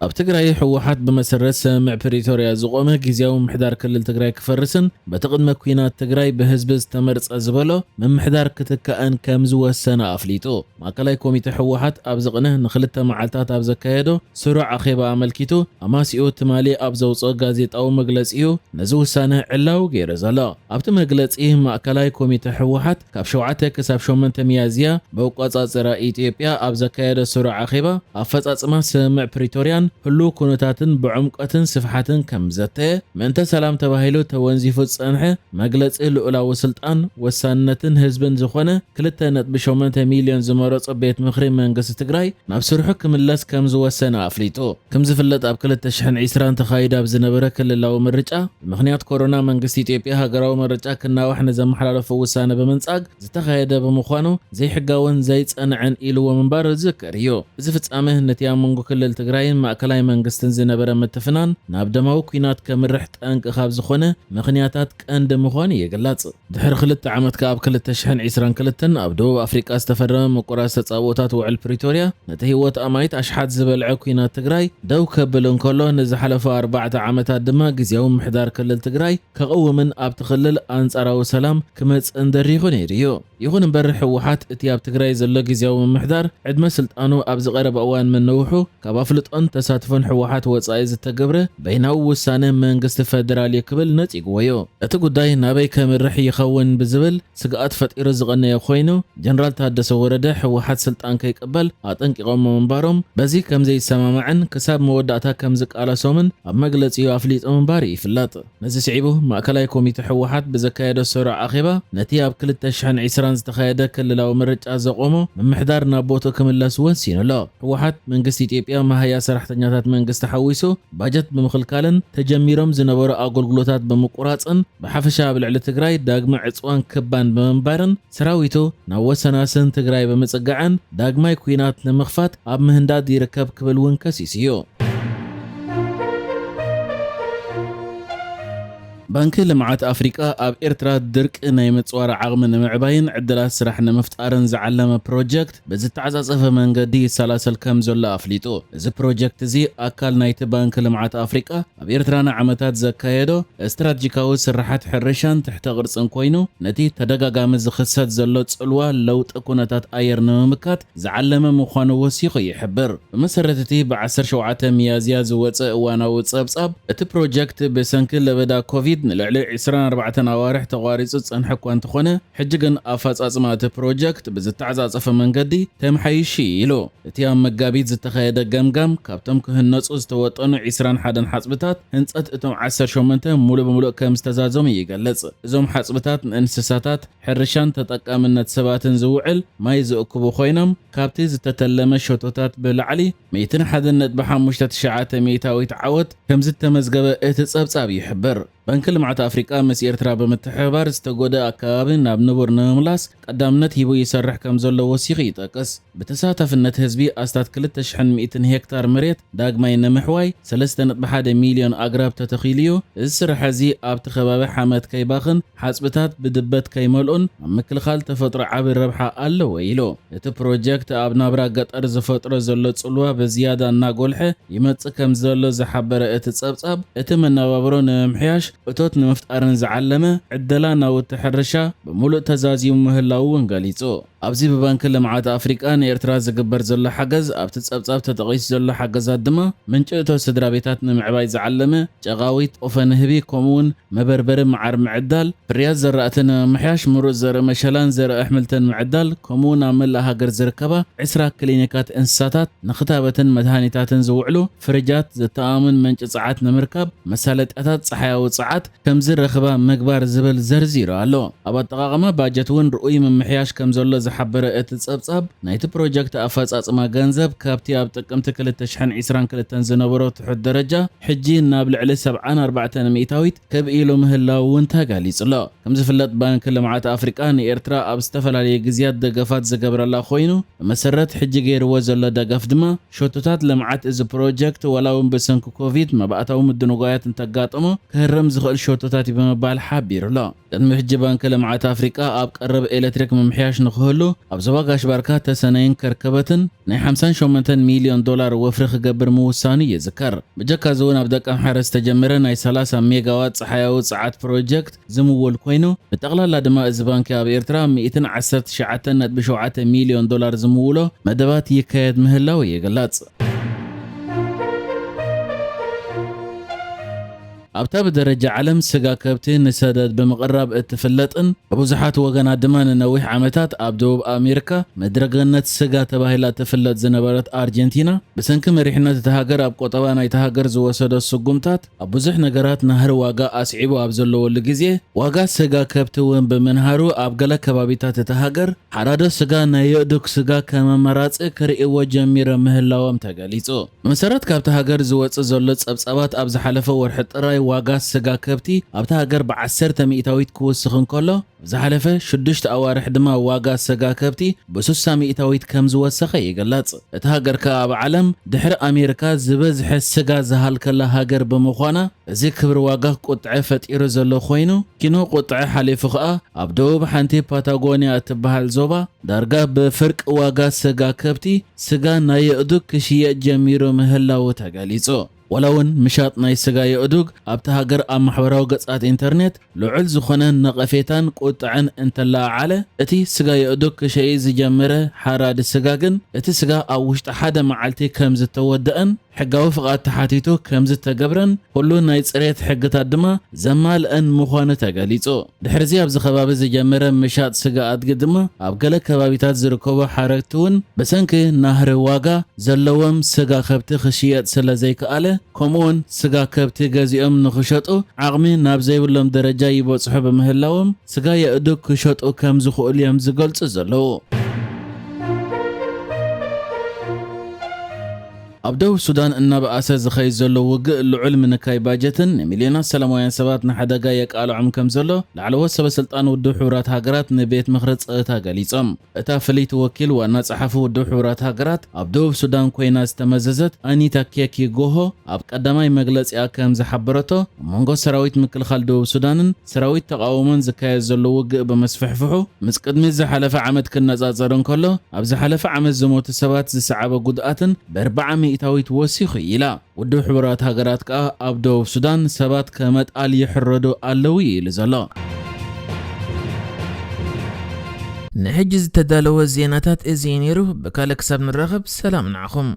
ኣብ ትግራይ ሕወሓት ብመሰረት ሰምዕ ፕሪቶርያ ዝቆመ ጊዜያዊ ምሕዳር ክልል ትግራይ ክፈርስን በቲ ቅድመ ኩናት ትግራይ ብህዝቢ ዝተመርፀ ዝበሎ ምምሕዳር ክትከአን ከም ዝወሰነ ኣፍሊጡ ማእከላይ ኮሚቴ ሕወሓት ኣብ ዝቕንህ ንኽልተ መዓልታት ኣብ ዘካየዶ ስሩዕ ኣኼባ ኣመልኪቱ ኣማሲኡ ትማሊ ኣብ ዘውፅኦ ጋዜጣዊ መግለፂ እዩ ነዚ ውሳነ ዕላው ገይሩ ዘሎ። ኣብቲ መግለፂ ማእከላይ ኮሚቴ ሕወሓት ካብ 7 ክሳብ 8 ሚያዝያ ብኣቆፃፅራ ኢትዮጵያ ኣብ ዘካየዶ ስሩዕ ኣኼባ ኣፈጻጽማ ሰምዕ ፕሪቶርያን ሁሉ ኩነታትን ብዕምቀትን ስፍሓትን ከም ዘተየ ምእንተ ሰላም ተባሂሉ ተወንዚፉ ፀንሐ መግለፂ ልኡላዊ ስልጣን ወሳንነትን ህዝብን ዝኾነ 2.8 ሚልዮን ዝመረፆ ቤት ምኽሪ መንግስቲ ትግራይ ናብ ስርሑ ክምለስ ከም ዝወሰነ ኣፍሊጡ። ከም ዝፍለጥ ኣብ 2020 ተኻይዱ ኣብ ዝነበረ ክልላዊ ምርጫ ብምኽንያት ኮሮና መንግስቲ ኢትዮጵያ ሃገራዊ ምርጫ ክናዋሕ ንዘመሓላለፎ ውሳነ ብምንጻግ ዝተኻየደ ብምዃኑ ዘይሕጋውን ዘይጸንዐን ኢልዎ ምንባር ዝዝከር እዩ። እዚ ፍጻሜ ነቲ ኣብ መንጎ ክልል ትግራይን ማእከላይ መንግስትን ዝነበረ ምትፍናን ናብ ደማዊ ኩናት ከምርሕ ጠንቂ ካብ ዝኾነ ምኽንያታት ቀንዲ ምዃኑ ይግለጽ። ድሕሪ 2 ዓመት ካብ 2022 ኣብ ደቡብ ኣፍሪቃ ዝተፈረመ ምቁራስ ተጻብኦታት ውዕል ፕሪቶርያ ነቲ ህይወት ኣማይት ኣሽሓት ዝበልዐ ኩናት ትግራይ ደው ከብል እንከሎ ንዝሓለፈ 4 ዓመታት ድማ ጊዜያዊ ምሕዳር ክልል ትግራይ ከቕውምን ኣብቲ ክልል ኣንጻራዊ ሰላም ክመጽእ ደሪኹ ነይሩ እዩ። ይኹን እምበር ሕወሓት እቲ ኣብ ትግራይ ዘሎ ጊዜያዊ ምምሕዳር ዕድመ ስልጣኑ ኣብ ዝቐረበ እዋን ምንውሑ ካብ ኣፍልጦን ተሳትፎን ሕወሓት ወጻኢ ዝተገብረ በይናዊ ውሳነ መንግስቲ ፌደራል ክብል ነፂግዎ እዩ። እቲ ጉዳይ ናበይ ከምርሕ ይኸውን ብዝብል ስግኣት ፈጢሩ ዝቐነየ ኮይኑ ጀነራል ታደሰ ወረደ ሕወሓት ስልጣን ከይቅበል ኣጠንቂቖም ምንባሮም በዚ ከም ዘይሰማማዕን ክሳብ መወዳእታ ከም ዝቃለሶምን ኣብ መግለፂኡ ኣፍሊጡ ምንባር ይፍለጥ። ነዚ ስዒቡ ማእከላይ ኮሚቴ ሕወሓት ብዘካየዶ ስሩዕ ኣኼባ ነቲ ኣብ 2020 ዝተኻየደ ክልላዊ ምርጫ ዘቆሞ ምምሕዳር ናብ ቦታኡ ክምለስ ወሲኑ ኣሎ። ሕወሓት መንግስቲ ኢትዮጵያ ማህያ ሰራሕተኛታት መንግስቲ ሓዊሱ ባጀት ብምኽልካልን ተጀሚሮም ዝነበሩ ኣገልግሎታት ብምቁራፅን ብሓፈሻ ኣብ ልዕሊ ትግራይ ዳግመ ዕፅዋን ክባን ብምንባርን ሰራዊቱ ናብ ወሰናስን ትግራይ ብምጽጋዕን ዳግማይ ኩናት ንምኽፋት ኣብ ምህንዳድ ይርከብ ክብል እውን ከሲሱ እዩ። ባንኪ ልምዓት ኣፍሪቃ ኣብ ኤርትራ ድርቂ ናይ ምጽዋር ዓቕሚ ንምዕባይን ዕድላት ስራሕ ንምፍጣርን ዝዓለመ ፕሮጀክት ብዝተዓጻጸፈ መንገዲ ይሰላሰል ከም ዘሎ ኣፍሊጡ። እዚ ፕሮጀክት እዚ ኣካል ናይቲ ባንኪ ልምዓት ኣፍሪቃ ኣብ ኤርትራ ንዓመታት ዘካየዶ ስትራቴጂካዊ ስራሓት ሕርሻን ትሕተ ቅርጽን ኮይኑ ነቲ ተደጋጋሚ ዝኽሰት ዘሎ ጽልዋ ለውጢ ኩነታት ኣየር ንምምካት ዝዓለመ ምዃኑ ወሲኹ ይሕብር። ብመሰረት እቲ ብ17 ሚያዝያ ዝወፅእ እዋናዊ ጸብጻብ እቲ ፕሮጀክት ብሰንኪ ለበዳ ኮቪድ ንልዕሊ 24 ኣዋርሕ ተቋሪጹ ጸንሐ እኳ እንተኾነ ሕጂ ግን ኣፈጻጽማ እቲ ፕሮጀክት ብዝተዓጻጸፈ መንገዲ ተመሓይሽ ኢሉ። እቲ ኣብ መጋቢት ዝተኻየደ ገምጋም ካብቶም ክህነጹ ዝተወጠኑ 21 ሓጽብታት ህንጸት እቶም 18 ሙሉእ ብምሉእ ከም ዝተዛዘሙ ይገልጽ። እዞም ሓጽብታት ንእንስሳታት ሕርሻን ተጠቃምነት ሰባትን ዝውዕል ማይ ዝእክቡ ኮይኖም ካብቲ ዝተተለመ ሸቶታት ብላዕሊ 101.5 ሚእታዊት ዓወት ከም ዝተመዝገበ እቲ ጸብጻብ ይሕብር። ባንኪ ልምዓት ኣፍሪቃ ምስ ኤርትራ ብምትሕብባር ዝተጎደ ኣከባቢ ናብ ንቡር ንምምላስ ቀዳምነት ሂቡ ይሰርሕ ከም ዘሎ ወሲኹ ይጠቅስ። ብተሳታፍነት ህዝቢ ኣስታት 2100 ሄክታር መሬት ዳግማይ ንምሕዋይ 3.1 ሚልዮን ኣግራብ ተተኺሉ እዩ። እዚ ስራሕ እዚ ኣብቲ ከባቢ ሓመድ ከይባኽን ሓጽብታት ብድበት ከይመልኡን ኣብ ምክልኻል ተፈጥሮ ዓቢ ረብሓ ኣለዎ ኢሉ። እቲ ፕሮጀክት ኣብ ናብራ ገጠር ዝፈጥሮ ዘሎ ጽልዋ ብዝያዳ እናጎልሐ ይመጽእ ከም ዘሎ ዝሓበረ እቲ ጸብጻብ እቲ መነባብሮ ንምምሕያሽ እቶት ንምፍጣርን ዝዓለመ ዕደላ ናውቲ ሕርሻ ብምሉእ ተዛዚሙ ምህላው እውን ገሊጹ። ኣብዚ ብባንኪ ልምዓት ኣፍሪቃ ንኤርትራ ዝግበር ዘሎ ሓገዝ ኣብቲ ጸብጻብ ተጠቒሱ ዘሎ ሓገዛት ድማ ምንጪ እቶት ስድራ ቤታት ንምዕባይ ዝዓለመ ጨቓዊት ጦፈ ንህቢ ከምኡውን መበርበሪ መዓር ምዕዳል ፍርያት ዘራእቲ ንምምሕያሽ ምሩፅ ዘርኢ መሸላን ዘርኢ ኣሕምልትን ምዕዳል ከምኡውን ኣብ መላእ ሃገር ዝርከባ 20 ክሊኒካት እንስሳታት ንኽታበትን መድሃኒታትን ዝውዕሉ ፍርጃት ዘተኣምን ምንጪ ፀዓት ንምርካብ መሳለጥያታት ፀሓያዊ ፀዓት ከም ዝረኽባ ምግባር ዝብል ዘርዚሩ ኣሎ። ኣብ ኣጠቓቕማ ባጀት እውን ርኡይ ምምሕያሽ ከም ዘሎ ዝሓበረ እቲ ጸብጻብ ናይቲ ፕሮጀክት ኣፈጻጽማ ገንዘብ ካብቲ ኣብ ጥቅምቲ 2022 ዝነበሮ ትሑት ደረጃ ሕጂ ናብ ልዕሊ 74 ሚእታዊት ከብኢሉ ምህላው እውን ተገሊጹ ኣሎ። ከም ዝፍለጥ ባንኪ ልምዓት ኣፍሪቃ ንኤርትራ ኣብ ዝተፈላለየ ግዝያት ደገፋት ዝገብረላ ኮይኑ ብመሰረት ሕጂ ገይርዎ ዘሎ ደገፍ ድማ ሸቶታት ልምዓት እዚ ፕሮጀክት ወላውን ብሰንኪ ኮቪድ መባእታዊ ምድንጓያት እንተጋጥሞ ክህረም ዝኽእል ሸቶታት ብምባል ሓቢሩ ኣሎ። ቅድሚ ሕጂ ባንኪ ልምዓት ኣፍሪቃ ኣብ ቀረብ ኤሌክትሪክ ምምሕያሽ ንኽህሉ እንተሎ ኣብ ዞባ ጋሽባርካ ተሰናይን ከርከበትን ናይ 58 ሚልዮን ዶላር ወፍሪ ክገብር ምውሳኑ ይዝከር። ብጀካ ዝውን ኣብ ደቀ ምሕረት ዝተጀመረ ናይ 30 ሜጋዋት ፀሓያዊ ፀዓት ፕሮጀክት ዝምወል ኮይኑ ብጠቕላላ ድማ እዚ ባንኪ ኣብ ኤርትራ 119.7 ሚልዮን ዶላር ዝምውሎ መደባት ይካየድ ምህላው ይግለጽ። ኣብታ ብደረጃ ዓለም ስጋ ከብቲ ንሰደድ ብምቕራብ እትፍለጥን ብብዙሓት ወገናት ድማ ንነዊሕ ዓመታት ኣብ ደቡብ ኣሜሪካ መድረገነት ስጋ ተባሂላ ትፍለጥ ዝነበረት ኣርጀንቲና ብሰንኪ መሪሕነት እቲ ሃገር ኣብ ቆጠባ ናይቲ ሃገር ዝወሰዶ ስጉምታት ኣብ ብዙሕ ነገራት ናህሪ ዋጋ ኣስዒቡ ኣብ ዘለወሉ ግዜ ዋጋ ስጋ ከብቲ እውን ብምንሃሩ ኣብ ገለ ከባቢታት እቲ ሃገር ሓዳዶ ስጋ ናይ የእዱግ ስጋ ከም ኣማራፂ ክርእይዎ ጀሚሮ ምህላዎም ተገሊጹ። ብመሰረት ካብቲ ሃገር ዝወፅእ ዘሎ ጸብጻባት ኣብ ዝሓለፈ ወርሒ ጥራይ ዋጋ ስጋ ከብቲ ኣብታ ሃገር ብ10 ሚእታዊት ክውስኽ እንከሎ ዝሓለፈ 6 ኣዋርሕ ድማ ዋጋ ስጋ ከብቲ ብ60 ሚእታዊት ከም ዝወሰኸ ይግለጽ። እቲ ሃገር ኣብ ዓለም ድሕሪ ኣሜሪካ ዝበዝሐ ስጋ ዝሃልከላ ሃገር ብምዃና እዚ ክብሪ ዋጋ ቁጥዐ ፈጢሩ ዘሎ ኮይኑ ኪኖ ቁጥዐ ሓሊፉ ከዓ ኣብ ደቡብ ሓንቲ ፓታጎንያ እትበሃል ዞባ ዳርጋ ብፍርቂ ዋጋ ስጋ ከብቲ ስጋ ናይ የእዱግ ክሽየጥ ጀሚሩ ምህላው ተገሊጹ። ወላውን ምሻጥ ናይ ስጋ የእዱግ ኣብቲ ሃገር ኣብ ማሕበራዊ ገጻት ኢንተርኔት ልዑል ዝኾነ ነቐፌታን ቁጥዕን እንተለዓለ እቲ ስጋ የእዱግ ክሸይ ዝጀመረ ሓራዲ ስጋ ግን እቲ ስጋ ኣብ ውሽጢ ሓደ መዓልቲ ከም ዝተወደአን ሕጋዊ ፍቓድ ተሓቲቱ ከም ዝተገብረን ኩሉ ናይ ጽሬት ሕግታት ድማ ዘማልአን ምዃኑ ተገሊጹ። ድሕሪዚ ኣብዚ ከባቢ ዝጀመረ ምሻጥ ስጋ ኣድጊ ድማ ኣብ ገለ ከባቢታት ዝርከቡ ሓረግቲ እውን ብሰንኪ ናህሪ ዋጋ ዘለዎም ስጋ ከብቲ ክሽየጥ ስለ ዘይከኣለ ከምኡውን ስጋ ከብቲ ገዚኦም ንኽሸጡ ዓቕሚ ናብ ዘይብሎም ደረጃ ይበጽሑ በምህላዎም ስጋ የእዱግ ክሸጡ ከም ዝኽእሉ እዮም ዝገልጹ ዘለዉ። ኣብ ደቡብ ሱዳን እናበኣሰ ዝኸይድ ዘሎ ውግእ ልዑል ምንካይ ባጀትን ንሚልዮናት ሰላማውያን ሰባት ንሓደጋ የቃልዖም ከም ዘሎ ላዕለዎት ሰበስልጣን ውድብ ሕቡራት ሃገራት ንቤት ምኽሪ ፀጥታ ገሊፆም። እታ ፍልይቲ ወኪል ዋና ጸሓፊ ውድብ ሕቡራት ሃገራት ኣብ ደቡብ ሱዳን ኮይና ዝተመዘዘት ኣኒታ ኬኪ ጎሆ ኣብ ቀዳማይ መግለፂኣ ከም ዝሓበረቶ መንጎ ሰራዊት ምክልኻል ደቡብ ሱዳንን ሰራዊት ተቃውሞን ዝካየድ ዘሎ ውግእ በመስፍሕፍሑ ምስ ቅድሚ ዝሓለፈ ዓመት ክነጻጸር እንከሎ ኣብ ዝሓለፈ ዓመት ዝሞቱ ሰባት ዝሰዓበ ጉድኣትን ብ40 ሚእታዊት ወሲኹ ኢላ። ውድብ ሕቡራት ሃገራት ከዓ ኣብ ደቡብ ሱዳን ሰባት ከመጣል ይሕረዱ ኣለዉ ኢሉ ዘሎ። ንሕጂ ዝተዳለወ ዜናታት እዚ ነይሩ። ብካልእ ክሳብ ንራኸብ ሰላም ንዓኹም።